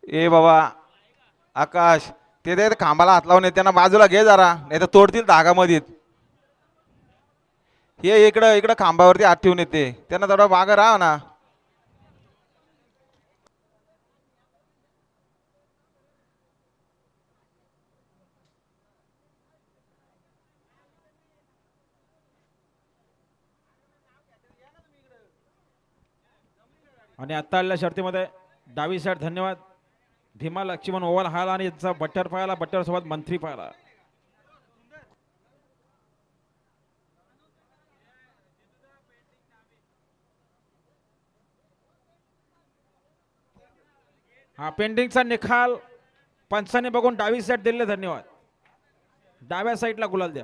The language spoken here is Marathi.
ए बाबा आकाश ते खांबाला हात लावून त्यांना बाजूला घे जरा नाही तर तोडतील धागामध्ये. हे इकडं इकडं खांबावरती हात ठेवून येते त्यांना थोडा मागं राहा ना. आणि आता आलेल्या शर्तीमध्ये डावी साईड धन्यवाद भीमा लक्ष्मण ओवाल हाल आणि यांचा बट्टर पाहायला बट्टर सोबत मंत्री पाहायला. हा पेंडिंगचा निकाल पंचाने बघून डावी साईड दिले धन्यवाद. डाव्या साईडला गुलाल द्या.